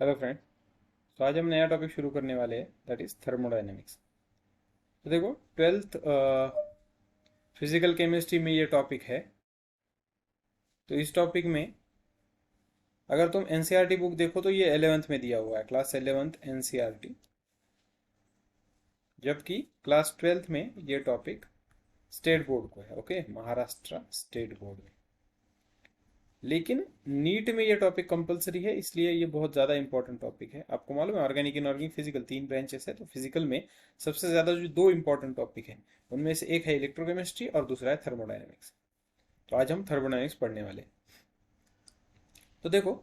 Hello friend. तो आज हम नया टॉपिक शुरू करने वाले हैं, दैट इज थर्मोडायनेमिक्स। तो देखो, ट्वेल्थ फिजिकल केमिस्ट्री में ये टॉपिक है। तो इस टॉपिक में अगर तुम एनसीईआरटी बुक देखो तो ये 11th में दिया हुआ है, क्लास 11th एनसीईआरटी। जबकि क्लास 12th में ये टॉपिक स्टेट बोर्ड को है, ओके, महाराष्ट्र स्टेट बोर्ड में। लेकिन नीट में ये टॉपिक कंपलसरी है, इसलिए ये बहुत ज़्यादा इंपॉर्टेंट टॉपिक है। आपको मालूम है, ऑर्गेनिक इनऑर्गेनिक फिजिकल तीन ब्रांचेस है। तो फिजिकल में सबसे ज़्यादा जो दो इंपॉर्टेंट टॉपिक है उनमें से एक है इलेक्ट्रोकेमिस्ट्री और दूसरा है थर्मोडायनेमिक्स। तो आज हम थर्मोडायनेमिक्स पढ़ने वाले हैं। तो देखो,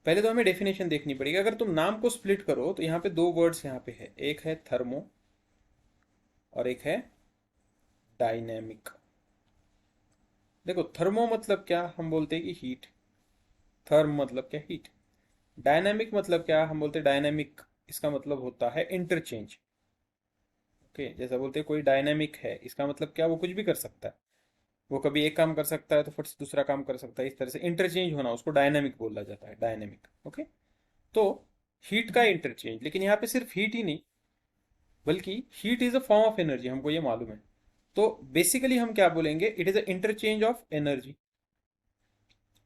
पहले तो हमें डेफिनेशन देखनी पड़ेगी। अगर तुम नाम को स्प्लिट करो तो यहाँ पे दो वर्ड्स यहाँ पे है, एक है थर्मो और एक है डायनेमिक। देखो, थर्मो मतलब क्या, हम बोलते हैं कि हीट। थर्म मतलब क्या, हीट। डायनामिक मतलब क्या, हम बोलते हैं डायनामिक। इसका मतलब होता है इंटरचेंज। ओके, जैसा बोलते हैं कोई डायनामिक है, इसका मतलब क्या, वो कुछ भी कर सकता है। वो कभी एक काम कर सकता है तो फिर से दूसरा काम कर सकता है। इस तरह से इंटरचेंज होना, उसको डायनामिक बोला जाता है, डायनामिक। ओके। तो हीट का इंटरचेंज, लेकिन यहाँ पे सिर्फ हीट ही नहीं, बल्कि heat is a form of energy, हमको ये मालूम है। तो बेसिकली हम क्या बोलेंगे, it is a interchange of energy.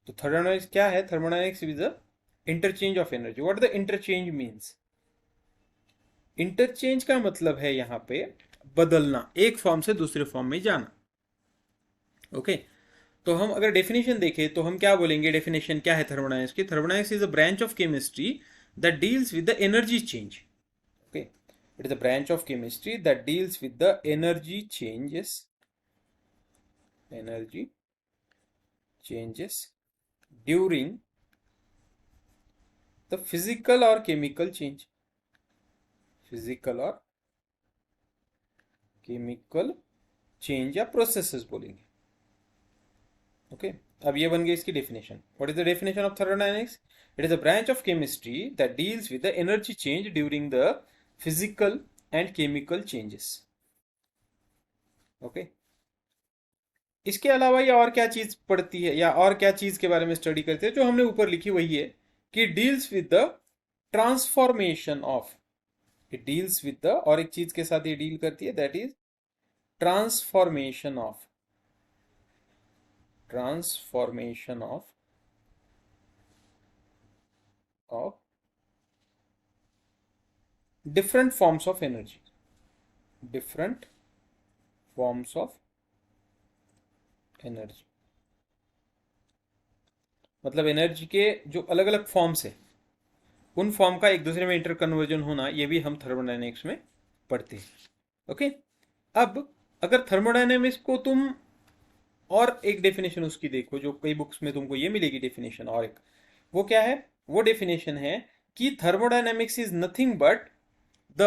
तो थर्मोडायनेमिक्स क्या है, thermodynamics is a interchange of energy. What the interchange means, interchange का मतलब है यहाँ पे बदलना, एक फॉर्म से दूसरे फॉर्म में जाना। ओके। तो हम अगर डेफिनेशन देखें तो हम क्या बोलेंगे, डेफिनेशन क्या है थर्मोडायनेमिक्स की, thermodynamics is a branch of chemistry that deals with the energy change. Okay, it is a branch of chemistry that deals with the energy changes during the physical और chemical change. Physical और chemical change या processes बोलेंगे। Okay. अब ये बन गई इसकी definition. What is the definition of thermodynamics, it is a branch of chemistry that deals with the energy change during the physical and chemical changes. Okay. इसके अलावा ये और क्या चीज पढ़ती है, या और क्या चीज के बारे में स्टडी करते हैं, जो हमने ऊपर लिखी वही है कि deals with the transformation of. It deals with the, और एक चीज के साथ ये डील करती है, that is transformation of. Transformation of different forms of energy, different forms of energy। मतलब एनर्जी के जो अलग अलग फॉर्म्स है, उन फॉर्म का एक दूसरे में इंटर कन्वर्जन होना, ये भी हम थर्मोडायनेमिक्स में पढ़ते हैं। ओके। अब अगर थर्मोडायनेमिक्स को तुम और एक डेफिनेशन उसकी देखो, जो कई बुक्स में तुमको ये मिलेगी डेफिनेशन, और एक वो क्या है, वो डेफिनेशन है कि thermodynamics is nothing but the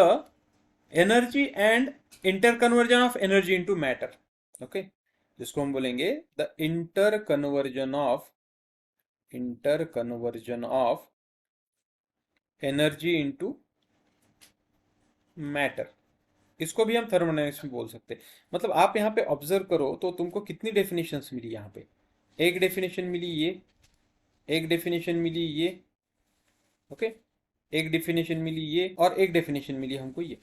energy and inter conversion of energy into matter. Okay, जिसको हम बोलेंगे the inter conversion of energy into matter. इसको भी हम थर्मोडायनेमिक्स में बोल सकते हैं। मतलब आप यहाँ पे ऑब्जर्व करो तो तुमको कितनी डेफिनेशंस मिली यहाँ पे। एक डेफिनेशन मिली ये, एक डेफिनेशन मिली ये, ओके, एक डेफिनेशन मिली ये, और एक डेफिनेशन मिली हमको ये।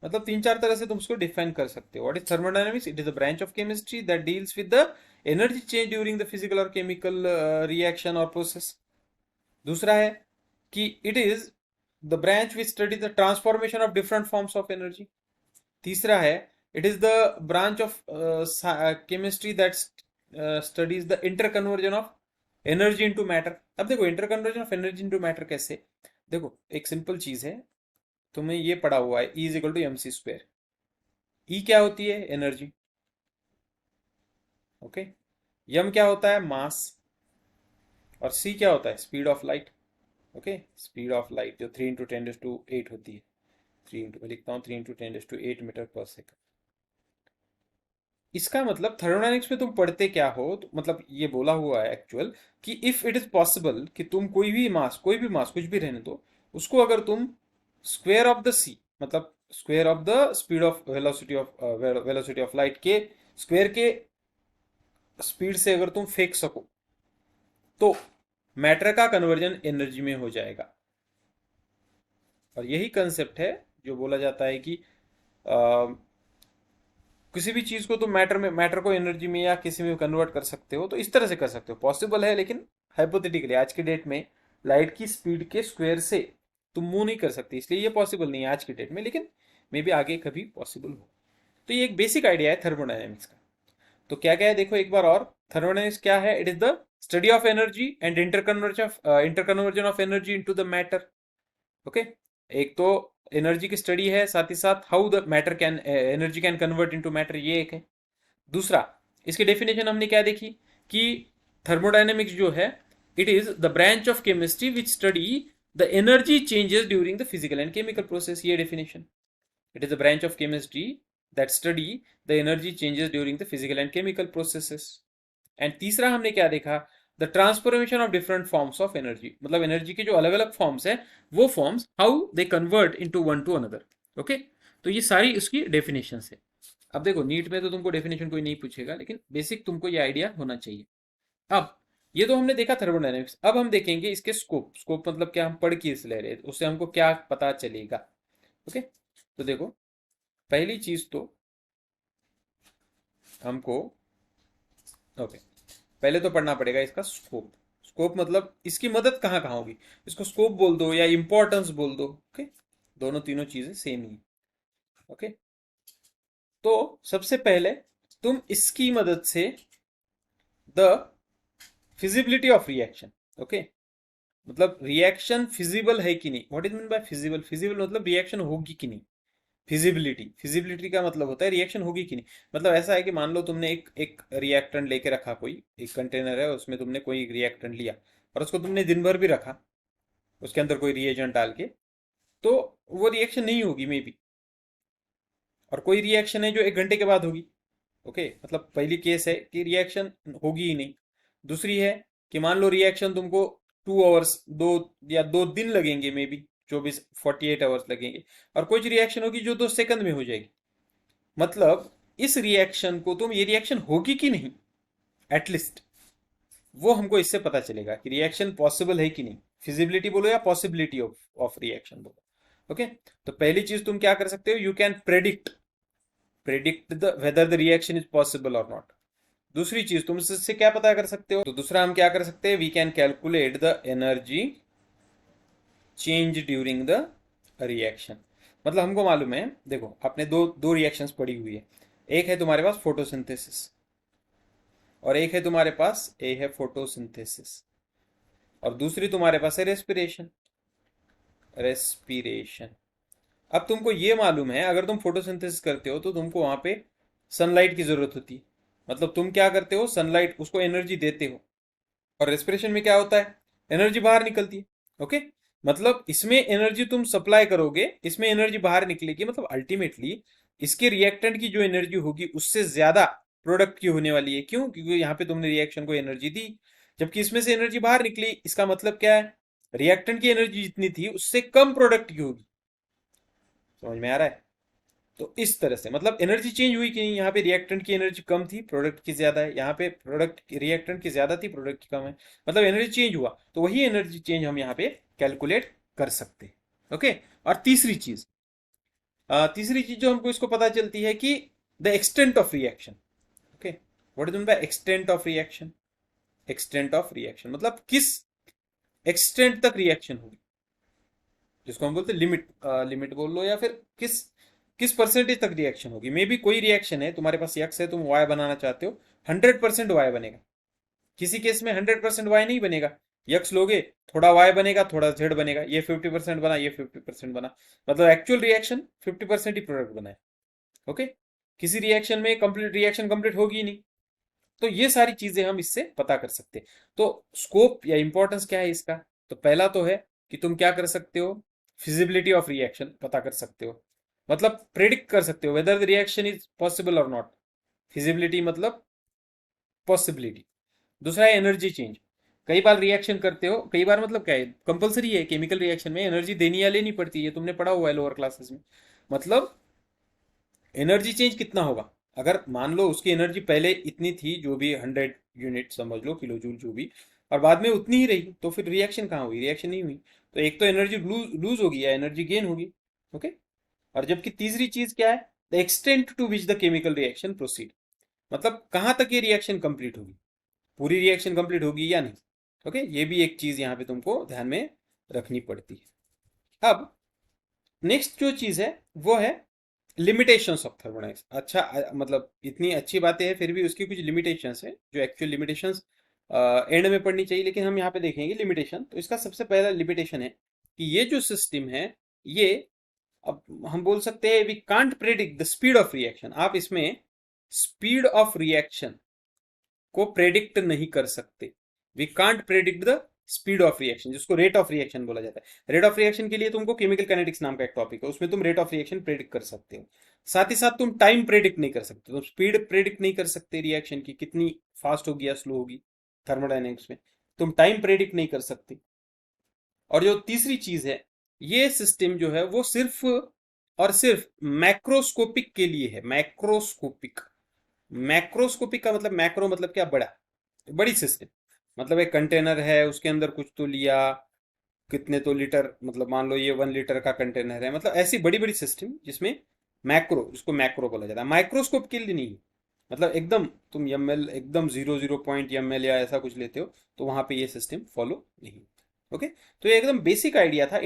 मतलब तीन चार तरह से तुम उसको डिफाइन कर सकते हो। What is thermodynamics, it is a branch of chemistry that deals with the energy change during the physical और केमिकल रिएक्शन और प्रोसेस। दूसरा है कि it is the branch which study the transformation of different forms of energy. तीसरा है, it is the branch of chemistry that studies the inter conversion of energy into matter. अब देखो, inter conversion of energy into matter कैसे। देखो, एक simple चीज है, तुम्हें ये पढ़ा हुआ है, E is equal to M C square. E क्या होती है, एनर्जी। ओके। यम क्या होता है, मास। और सी क्या होता है, speed of light. Okay, speed of light जो 3 × 10⁸ होती है। मैं लिखता हूँ 3 × 10⁸ मीटर पर सेकंड। इसका मतलब थर्मोडायनेमिक्स में तुम पढ़ते क्या हो, तो मतलब ये बोला हुआ है एक्चुअल, कि इफ इट इज पॉसिबल कि तुम कोई भी मास कुछ भी रहने दो, उसको अगर तुम स्क्वायर ऑफ द सी, मतलब square of the speed of velocity of light के स्क्वायर के स्पीड से अगर तुम फेंक सको, तो मैटर का कन्वर्जन एनर्जी में हो जाएगा। और यही कंसेप्ट है जो बोला जाता है कि किसी भी चीज को तुम मैटर को एनर्जी में या किसी में कन्वर्ट कर सकते हो, तो इस तरह से कर सकते हो, पॉसिबल है, लेकिन हाइपोथेटिकली आज की डेट में लाइट की स्पीड के स्क्वायर से तुम मूव नहीं कर सकते, इसलिए ये पॉसिबल नहीं है आज की डेट में, लेकिन मे बी आगे कभी पॉसिबल हो। तो ये एक बेसिक आइडिया है थर्मोडायनेमिक्स का। तो क्या क्या है देखो एक बार और। थर्मोडायनेमिक्स क्या है? It is the study of energy and interconversion of energy into the matter. Okay, एक तो एनर्जी की स्टडी है, साथ ही साथ how the matter can energy can convert into matter, ये एक है। दूसरा, इसकी डेफिनेशन हमने क्या देखी कि थर्मोडायनेमिक्स जो है it is the branch of chemistry which study the energy changes during the physical and chemical process, ये definition. It is the branch of chemistry that study the energy changes during the physical and chemical processes. And तीसरा हमने क्या देखा? The transformation of different forms of energy, मतलब energy के जो अलग अलग फॉर्म्स है वो forms how they convert into one to another. Okay, तो ये सारी उसकी डेफिनेशन है। अब देखो नीट में तो तुमको डेफिनेशन कोई नहीं पूछेगा, लेकिन बेसिक तुमको ये आइडिया होना चाहिए। अब ये तो हमने देखा थर्मोडायनेमिक्स, अब हम देखेंगे इसके स्कोप। स्कोप मतलब क्या, हम पढ़ के इस ले रहे हैं, उससे हमको क्या पता चलेगा। ओके, तो देखो पहली चीज तो हमको, ओके, पहले तो पढ़ना पड़ेगा इसका स्कोप। स्कोप मतलब इसकी मदद कहाँ कहाँ होगी, इसको स्कोप बोल दो या इंपॉर्टेंस बोल दो। ओके, दोनों तीनों चीजें सेम ही। ओके, तो सबसे पहले तुम इसकी मदद से the feasibility of reaction. Okay, मतलब रिएक्शन फिजिबल है कि नहीं, what is mean by feasible? Feasible मतलब रिएक्शन होगी कि नहीं। फिजिबिलिटी, फिजिबिलिटी का मतलब होता है रिएक्शन होगी कि नहीं। मतलब ऐसा है कि मान लो तुमने एक एक रिएक्टेंट लेके रखा, कोई एक कंटेनर है उसमें तुमने कोई रिएक्टेंट लिया और उसको तुमने दिन भर भी रखा उसके अंदर कोई रिएजेंट डाल के, तो वो रिएक्शन नहीं होगी मे बी। और कोई रिएक्शन है जो 1 घंटे के बाद होगी। ओके, मतलब पहली केस है कि रिएक्शन होगी ही नहीं। दूसरी है कि मान लो रिएक्शन तुमको 2 आवर्स, 2 या 2 दिन लगेंगे मे बी, 48 आवर्स लगेंगे। और कुछ रिएक्शन होगी जो 2 सेकंड में हो जाएगी। मतलब इस रिएक्शन को तुम, ये रिएक्शन होगी कि नहीं एटलीस्ट, वो हमको इससे पता चलेगा कि रिएक्शन पॉसिबल है कि नहीं। फिजिबिलिटी बोलो या पॉसिबिलिटी ऑफ ऑफ रिएक्शन बोलो। ओके, तो पहली चीज तुम क्या कर सकते हो, you can predict the whether the reaction is possible और नॉट। दूसरी चीज तुम इससे क्या पता कर सकते हो, तो दूसरा हम क्या कर सकते हैं, we can calculate the energy change during the reaction. मतलब हमको मालूम है, देखो आपने दो दो रिएक्शंस पड़ी हुई है। एक है तुम्हारे पास फोटोसिंथेसिस और एक है तुम्हारे पास ए है फोटोसिंथेसिस, और दूसरी तुम्हारे पास है रेस्पिरेशन। रेस्पिरेशन, अब तुमको ये मालूम है अगर तुम फोटोसिंथेसिस करते हो तो तुमको वहां पे सनलाइट की जरूरत होती है। मतलब तुम क्या करते हो, सनलाइट उसको एनर्जी देते हो। और रेस्पिरेशन में क्या होता है, एनर्जी बाहर निकलती है। ओके, मतलब इसमें एनर्जी तुम सप्लाई करोगे, इसमें एनर्जी बाहर निकलेगी, मतलब अल्टीमेटली इसके रिएक्टेंट की जो एनर्जी होगी उससे ज्यादा प्रोडक्ट की होने वाली है। क्यों? क्योंकि यहाँ पे तुमने रिएक्शन को एनर्जी दी, जबकि इसमें से एनर्जी बाहर निकली। इसका मतलब क्या है, रिएक्टेंट की एनर्जी जितनी थी उससे कम प्रोडक्ट की होगी। समझ में आ रहा है? तो इस तरह से मतलब एनर्जी चेंज हुई कि नहीं, यहाँ पे रिएक्टेंट की एनर्जी कम थी, प्रोडक्ट की ज्यादा है। यहाँ पे प्रोडक्ट रिएक्टेंट की ज्यादा थी, प्रोडक्ट की कम है, मतलब एनर्जी चेंज हुआ। तो वही एनर्जी चेंज हम यहाँ पे कैलकुलेट कर सकते हैं। ओके, और तीसरी चीज जो हमको इसको पता चलती है कि the extent of reaction. Okay, what is mean by extent of reaction? Extent of reaction मतलब किस एक्सटेंट तक रिएक्शन होगी, जिसको हम बोलते हैं लिमिट। लिमिट बोल लो या फिर किस किस परसेंटेज तक रिएक्शन होगी। मे बी कोई रिएक्शन है तुम्हारे पास एक्स है, तुम वाई बनाना चाहते हो, 100% वाई बनेगा। किसी केस में 100% वाई नहीं बनेगा, यक्स लोगे थोड़ा वाई बनेगा थोड़ा जेड बनेगा, ये 50% बना ये 50% बना, मतलब एक्चुअल रिएक्शन 50% ही प्रोडक्ट बना है। ओके, किसी रिएक्शन में कंप्लीट रिएक्शन कंप्लीट होगी ही नहीं। तो ये सारी चीजें हम इससे पता कर सकते हैं। तो स्कोप या इंपॉर्टेंस क्या है इसका, तो पहला तो है कि तुम क्या कर सकते हो, फिजिबिलिटी ऑफ रिएक्शन पता कर सकते हो, मतलब प्रेडिक्ट कर सकते हो whether the reaction is possible और नॉट। फिजिबिलिटी मतलब पॉसिबिलिटी। दूसरा है एनर्जी चेंज। कई बार रिएक्शन करते हो, कई बार मतलब क्या है, कंपलसरी है केमिकल रिएक्शन में एनर्जी देनी या लेनी पड़ती है, तुमने पढ़ा हुआ है लोअर क्लासेस में। मतलब एनर्जी चेंज कितना होगा, अगर मान लो उसकी एनर्जी पहले इतनी थी, जो भी 100 यूनिट समझ लो, किलो जूल जो भी, और बाद में उतनी ही रही, तो फिर रिएक्शन कहाँ हुई? रिएक्शन नहीं हुई। तो एक तो एनर्जी लूज होगी या एनर्जी गेन होगी। ओके। और जबकि तीसरी चीज क्या है? The extent to which the chemical reaction proceed, मतलब कहाँ तक ये रिएक्शन कंप्लीट होगी, पूरी रिएक्शन कंप्लीट होगी या नहीं। ओके, ये भी एक चीज यहाँ पे तुमको ध्यान में रखनी पड़ती है। अब नेक्स्ट जो चीज है वो है लिमिटेशंस ऑफ थर्मोडायनेमिक्स। अच्छा, मतलब इतनी अच्छी बातें हैं, फिर भी उसकी कुछ लिमिटेशंस है जो एक्चुअल लिमिटेशंस एंड में पढ़नी चाहिए, लेकिन हम यहाँ पे देखेंगे लिमिटेशन। तो इसका सबसे पहला लिमिटेशन है कि ये जो सिस्टम है, ये, अब हम बोल सकते हैं we can't predict the speed of reaction. आप इसमें स्पीड ऑफ रिएक्शन को प्रेडिक्ट नहीं कर सकते। We can't predict the speed of reaction, जिसको रेट ऑफ रिएक्शन बोला जाता है। रेट ऑफ रिएक्शन के लिए तुमको केमिकल काइनेटिक्स नाम का एक टॉपिक है, उसमें तुम रेट ऑफ रिएक्शन प्रेडिक्ट कर सकते हो। साथ ही साथ तुम टाइम प्रेडिक्ट नहीं कर सकते, तुम स्पीड प्रेडिक्ट नहीं कर सकते रिएक्शन की, कितनी फास्ट होगी या स्लो होगी। थर्मोडाइनमिक्स में तुम टाइम प्रेडिक्ट नहीं कर सकते। और जो तीसरी चीज है, ये सिस्टम जो है वो सिर्फ और सिर्फ मैक्रोस्कोपिक के लिए है। मैक्रोस्कोपिक, मैक्रोस्कोपिक का मतलब, मैक्रो मतलब क्या? बड़ा, बड़ी सिस्टम। मतलब एक कंटेनर है, उसके अंदर कुछ तो लिया, कितने तो लीटर, मतलब मान लो ये 1 लीटर का कंटेनर है, मतलब ऐसी बड़ी बड़ी सिस्टम जिसमें मैक्रो, जिसको मैक्रो बोला जाता है। माइक्रोस्कोप के लिए नहीं, मतलब एकदम तुम ml, एकदम 0.0 ml या ऐसा कुछ लेते हो, तो वहां पे ये सिस्टम फॉलो नहीं। ओके, तो ये एकदम बेसिक आइडिया था।